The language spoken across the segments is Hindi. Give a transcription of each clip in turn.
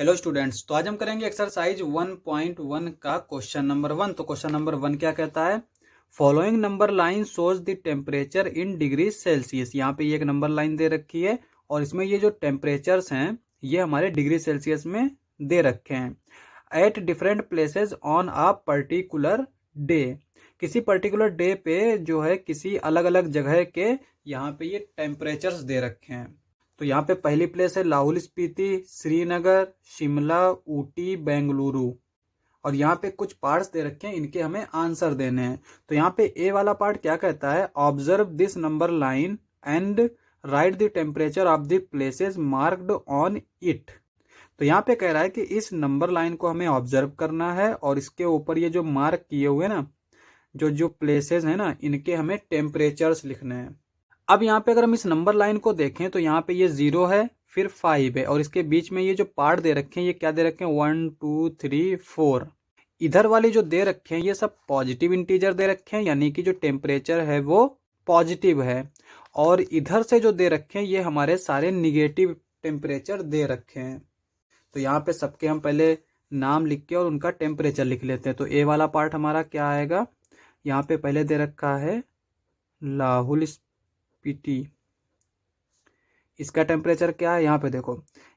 हेलो स्टूडेंट्स, तो आज हम करेंगे एक्सरसाइज 1.1 का क्वेश्चन नंबर 1। तो क्वेश्चन नंबर 1 क्या कहता है? Following number line shows the temperature in degree Celsius. यहाँ पे ये एक नंबर लाइन दे रखी है और इसमें ये जो टेम्परेचर्स हैं ये हमारे डिग्री सेल्सियस में दे रखे हैं at different places on a particular day. किसी पर्टिकुलर डे पे जो है किसी अलग अलग जगह के यहाँ पे ये टेम्परेचर्स दे रखे हैं। तो यहाँ पे पहली प्लेस है लाहौल स्पीति, श्रीनगर, शिमला, ऊटी, बेंगलुरु। और यहाँ पे कुछ पार्ट्स दे रखे हैं, इनके हमें आंसर देने हैं। तो यहाँ पे ए वाला पार्ट क्या कहता है? Observe this number line and right the temperature of the places marked on it. तो यहाँ पे कह रहा है कि इस नंबर लाइन को हमें ऑब्जर्व करना है और इसके ऊपर ये जो मार्क किए हुए ना जो जो प्लेसेस हैं ना इनके हमें टेम्परेचर्स लिखने हैं। अब यहाँ पे अगर हम इस नंबर लाइन को देखें तो यहाँ पे ये 0 है, फिर 5 है और इसके बीच में ये जो पार्ट दे रखे हैं ये क्या दे रखे हैं? 1 2 3 4। इधर वाले जो दे रखे हैं ये सब पॉजिटिव इंटीजर दे रखे हैं, यानी कि जो टेम्परेचर है वो पॉजिटिव है। और इधर से जो दे रखे हैं ये हमारे सारे निगेटिव टेम्परेचर दे रखे हैं। तो यहाँ पे सबके हम पहले नाम लिख के और उनका टेम्परेचर लिख लेते हैं। तो ए वाला पार्ट हमारा क्या आएगा? यहाँ पे पहले दे रखा है लाहौल स्पीति। इसका टेम्परेचर क्या है? यहाँ पे देखो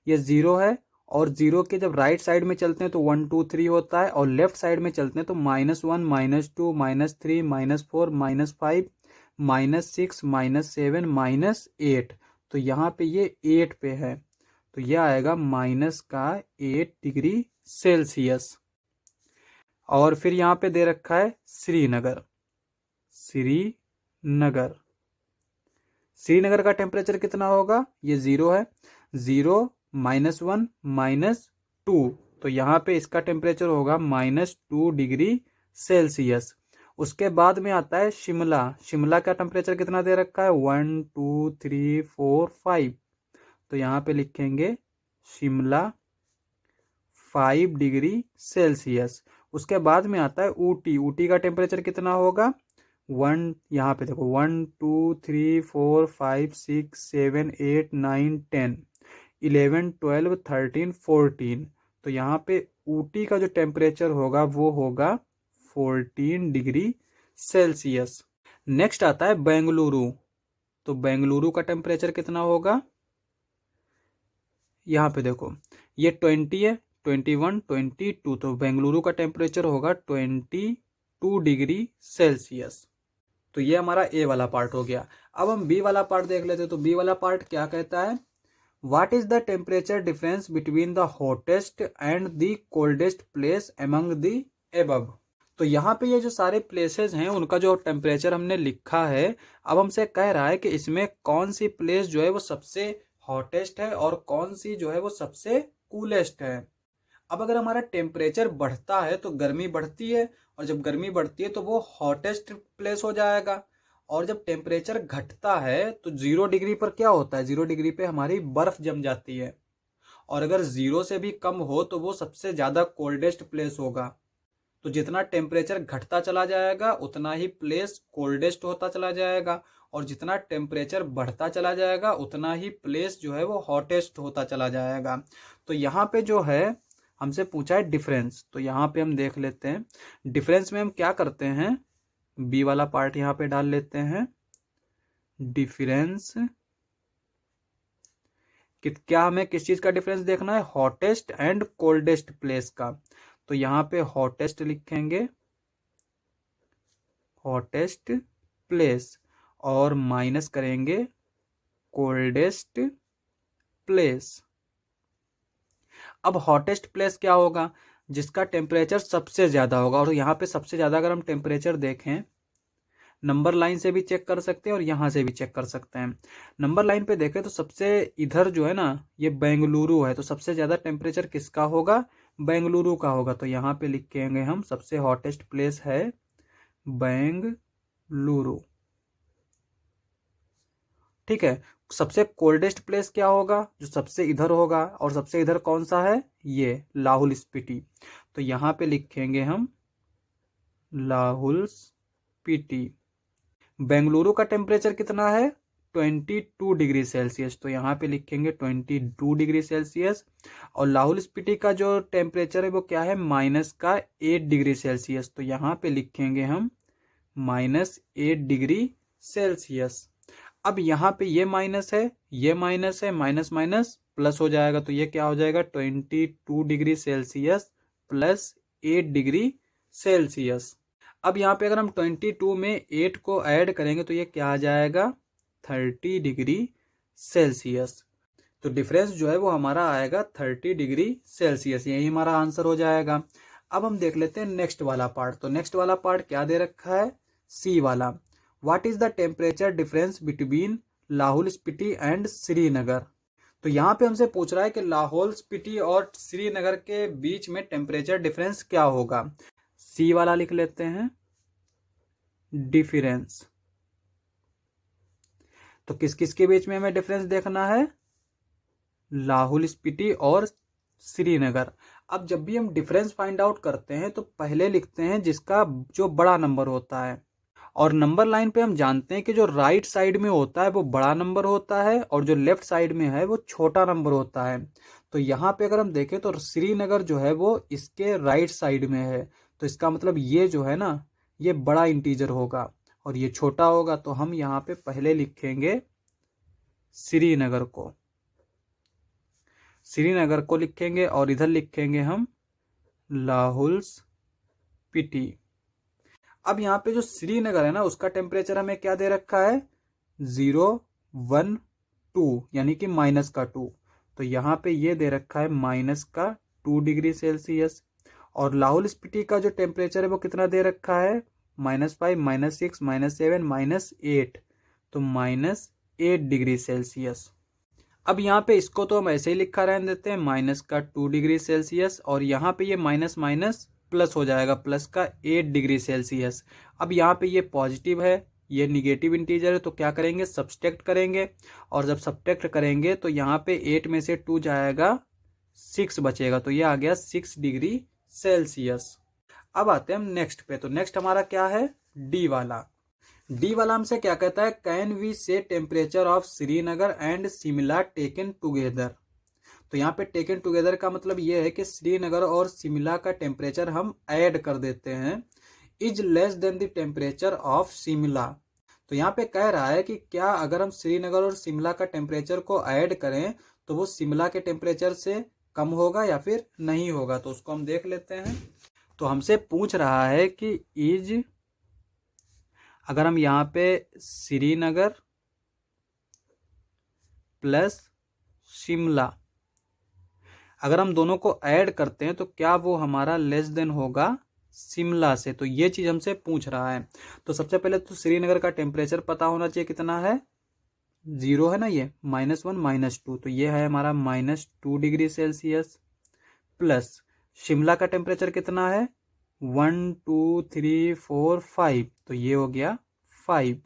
ये 0 है और 0 के जब राइट साइड में चलते हैं तो 1 2 3 होता है और लेफ्ट साइड में चलते हैं तो -1 -2 -3 -4 -5 -6 -7 -8। तो यहाँ पे ये 8 पे है तो ये आएगा -8 डिग्री सेल्सियस। और फिर यहाँ पे दे रखा है श्रीनगर। श्रीनगर श्रीनगर का टेम्परेचर कितना होगा? ये 0 है, 0 -1 -2। तो यहाँ पे इसका टेम्परेचर होगा -2 डिग्री सेल्सियस। उसके बाद में आता है शिमला। शिमला का टेम्परेचर कितना दे रखा है? 1 2 3 4 5। तो यहाँ पे लिखेंगे शिमला 5 डिग्री सेल्सियस। उसके बाद में आता है ऊटी। ऊटी का टेम्परेचर कितना होगा? 1, यहाँ पे देखो 1 2 3 4 5 6 7 8 9 10 11 12 13 14। तो यहाँ पे ऊटी का जो टेम्परेचर होगा वो होगा 14 डिग्री सेल्सियस। नेक्स्ट आता है बेंगलुरु। तो बेंगलुरु का टेम्परेचर कितना होगा? यहाँ पे देखो ये 20 है, 21 22। तो बेंगलुरु का टेम्परेचर होगा 22 डिग्री सेल्सियस। तो ये हमारा ए वाला पार्ट हो गया। अब हम बी वाला पार्ट देख लेते हैं। तो बी वाला पार्ट क्या कहता है? What is the temperature difference between the hottest and the coldest place among the above. तो यहाँ पे ये जो सारे प्लेसेस हैं उनका जो टेम्परेचर हमने लिखा है, अब हमसे कह रहा है कि इसमें कौन सी प्लेस जो है वो सबसे हॉटेस्ट है और कौन सी जो है वो सबसे कूलेस्ट है। अब अगर हमारा टेम्परेचर बढ़ता है तो गर्मी बढ़ती है और जब गर्मी बढ़ती है तो वो हॉटेस्ट प्लेस हो जाएगा। और जब टेम्परेचर घटता है तो 0 डिग्री पर क्या होता है? 0 डिग्री पे हमारी बर्फ जम जाती है और अगर 0 से भी कम हो तो वो सबसे ज्यादा कोल्डेस्ट प्लेस होगा। तो जितना टेम्परेचर घटता चला जाएगा उतना ही प्लेस कोल्डेस्ट होता चला जाएगा और जितना टेम्परेचर बढ़ता चला जाएगा उतना ही प्लेस जो है वो हॉटेस्ट होता चला जाएगा। तो यहाँ पे जो है हमसे पूछा है डिफरेंस। तो यहाँ पे हम देख लेते हैं डिफरेंस में हम क्या करते हैं। बी वाला पार्ट यहाँ पे डाल लेते हैं। डिफरेंस क्या हमें किस चीज का डिफरेंस देखना है? हॉटेस्ट एंड कोल्डेस्ट प्लेस का। तो यहाँ पे हॉटेस्ट लिखेंगे, हॉटेस्ट प्लेस, और माइनस करेंगे कोल्डेस्ट प्लेस। अब हॉटेस्ट प्लेस क्या होगा? जिसका टेम्परेचर सबसे ज्यादा होगा। और यहाँ पे सबसे ज्यादा अगर हम टेम्परेचर देखें, नंबर लाइन से भी चेक कर सकते हैं और यहाँ से भी चेक कर सकते हैं। नंबर लाइन पे देखें तो सबसे इधर जो है ना ये बेंगलुरु है, तो सबसे ज्यादा टेम्परेचर किसका होगा? बेंगलुरु का होगा। तो यहाँ पे लिखेंगे हम सबसे हॉटेस्ट प्लेस है बेंगलुरु। ठीक है। सबसे कोल्डेस्ट प्लेस क्या होगा? जो सबसे इधर होगा। और सबसे इधर कौन सा है? ये लाहौल स्पीति। तो यहाँ पे लिखेंगे हम लाहौल स्पीति। बेंगलुरु का टेम्परेचर कितना है? 22 डिग्री सेल्सियस, तो यहाँ पे लिखेंगे 22 डिग्री सेल्सियस। और लाहौल स्पीति का जो टेम्परेचर है वो क्या है, -8 डिग्री सेल्सियस, तो यहाँ पे लिखेंगे हम -8 डिग्री सेल्सियस। अब यहाँ पे ये माइनस है, ये माइनस है, माइनस माइनस प्लस हो जाएगा, तो ये क्या हो जाएगा 22 degree Celsius plus 8 degree Celsius. अब यहाँ पे अगर हम 22 में 8 को ऐड करेंगे तो ये क्या आ जाएगा 30 डिग्री सेल्सियस। तो डिफरेंस जो है वो हमारा आएगा 30 डिग्री सेल्सियस, यही हमारा आंसर हो जाएगा। अब हम देख लेते हैं नेक्स्ट वाला पार्ट। तो नेक्स्ट वाला पार्ट क्या दे रखा है, सी वाला, what is the temperature difference between Lahaul Spiti and Srinagar. तो यहाँ पे हमसे पूछ रहा है कि लाहौल स्पीति और श्रीनगर के बीच में टेम्परेचर डिफरेंस क्या होगा। सी वाला लिख लेते हैं, डिफरेंस। तो किस किस के बीच में हमें डिफरेंस देखना है, लाहौल स्पीति और श्रीनगर। अब जब भी हम डिफरेंस फाइंड आउट करते हैं तो पहले लिखते हैं जिसका जो बड़ा नंबर होता है, और नंबर लाइन पे हम जानते हैं कि जो राइट साइड में होता है वो बड़ा नंबर होता है और जो लेफ्ट साइड में है वो छोटा नंबर होता है। तो यहाँ पे अगर हम देखें तो श्रीनगर जो है वो इसके राइट साइड में है, तो इसका मतलब ये जो है ना ये बड़ा इंटीजर होगा और ये छोटा होगा। तो हम यहाँ पे पहले लिखेंगे श्रीनगर को, श्रीनगर को लिखेंगे और इधर लिखेंगे हम लाहौल स्पीति। अब यहाँ पे जो श्रीनगर है ना उसका टेम्परेचर हमें क्या दे रखा है 012 यानी कि -2, तो यहाँ पे ये दे रखा है -2 डिग्री सेल्सियस। और लाहौल स्पीति का जो टेम्परेचर है वो कितना दे रखा है -5, -6, -7, -8, तो -8 डिग्री सेल्सियस। अब यहाँ पे इसको तो हम ऐसे ही लिखा रहने देते हैं -2 डिग्री सेल्सियस, और यहाँ पे ये माइनस माइनस प्लस हो जाएगा, प्लस का 8 डिग्री सेल्सियस। अब यहाँ पे ये पॉजिटिव है, ये निगेटिव इंटीजर है, तो क्या करेंगे सब्सट्रैक्ट करेंगे, और जब सब्सट्रैक्ट करेंगे तो यहाँ पे 8 में से 2 जाएगा 6 बचेगा, तो ये आ गया 6 डिग्री सेल्सियस। अब आते हैं हम नेक्स्ट पे। तो नेक्स्ट हमारा क्या है, डी वाला। डी वाला हमसे क्या कहता है, कैन वी से temperature of Srinagar and Shimla taken together. तो यहाँ पे टेकन टुगेदर का मतलब ये है कि श्रीनगर और शिमला का टेम्परेचर हम ऐड कर देते हैं, is less than the temperature of Shimla. तो यहाँ पे कह रहा है कि क्या अगर हम श्रीनगर और शिमला का टेम्परेचर को ऐड करें तो वो शिमला के टेम्परेचर से कम होगा या फिर नहीं होगा। तो उसको हम देख लेते हैं। तो हमसे पूछ रहा है कि इज, अगर हम यहाँ पे श्रीनगर प्लस शिमला अगर हम दोनों को ऐड करते हैं तो क्या वो हमारा लेस देन होगा शिमला से, तो ये चीज हमसे पूछ रहा है। तो सबसे पहले तो श्रीनगर का टेम्परेचर पता होना चाहिए, कितना है 0 है ना, ये -1 -2, तो ये है हमारा -2 डिग्री सेल्सियस, प्लस शिमला का टेम्परेचर कितना है 1 2 3 4 5, तो ये हो गया 5।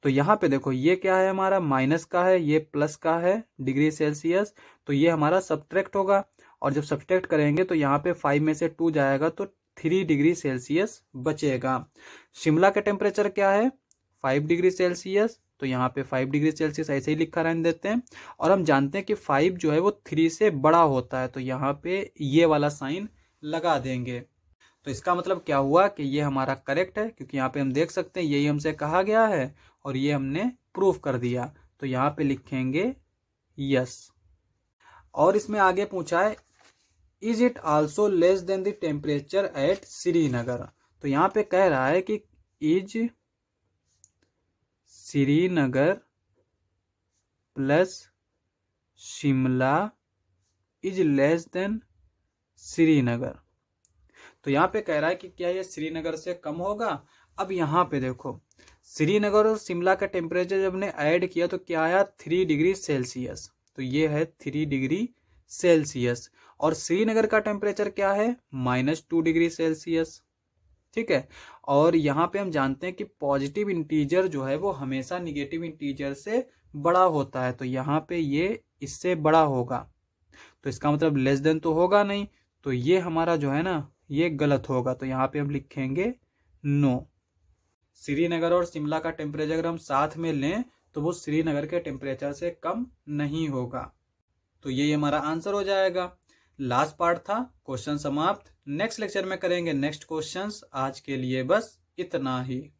तो यहाँ पे देखो ये क्या है हमारा माइनस का है, ये प्लस का है डिग्री सेल्सियस, तो ये हमारा सब्ट्रैक्ट होगा, और जब सब्ट्रैक्ट करेंगे तो यहाँ पे 5 में से 2 जाएगा तो 3 डिग्री सेल्सियस बचेगा। शिमला का टेम्परेचर क्या है 5 डिग्री सेल्सियस, तो यहाँ पे 5 डिग्री सेल्सियस ऐसे ही लिखा रहने देते हैं, और हम जानते हैं कि 5 जो है वो 3 से बड़ा होता है, तो यहाँ पे ये वाला साइन लगा देंगे। तो इसका मतलब क्या हुआ कि ये हमारा करेक्ट है, क्योंकि यहाँ पे हम देख सकते हैं यही हमसे कहा गया है और ये हमने प्रूफ कर दिया, तो यहाँ पे लिखेंगे यस। और इसमें आगे पूछा है is it also less than the temperature at Srinagar. तो यहाँ पे कह रहा है कि is Srinagar plus Shimla is less than Srinagar. तो यहाँ पे कह रहा है कि क्या ये श्रीनगर से कम होगा। अब यहाँ पे देखो श्रीनगर और शिमला का टेम्परेचर जब ने ऐड किया तो क्या आया 3 डिग्री सेल्सियस, तो ये है 3 डिग्री सेल्सियस, और श्रीनगर का टेम्परेचर क्या है -2 डिग्री सेल्सियस, ठीक है। और यहाँ पे हम जानते हैं कि पॉजिटिव इंटीजर जो है वो हमेशा निगेटिव इंटीजर से बड़ा होता है, तो यहाँ पे ये इससे बड़ा होगा, तो इसका मतलब लेस देन तो होगा नहीं, तो ये हमारा जो है ना ये गलत होगा, तो यहाँ पे हम लिखेंगे नो। श्रीनगर और शिमला का टेम्परेचर अगर हम साथ में लें तो वो श्रीनगर के टेम्परेचर से कम नहीं होगा। तो ये हमारा आंसर हो जाएगा। लास्ट पार्ट था, क्वेश्चन समाप्त। नेक्स्ट लेक्चर में करेंगे नेक्स्ट क्वेश्चंस। आज के लिए बस इतना ही।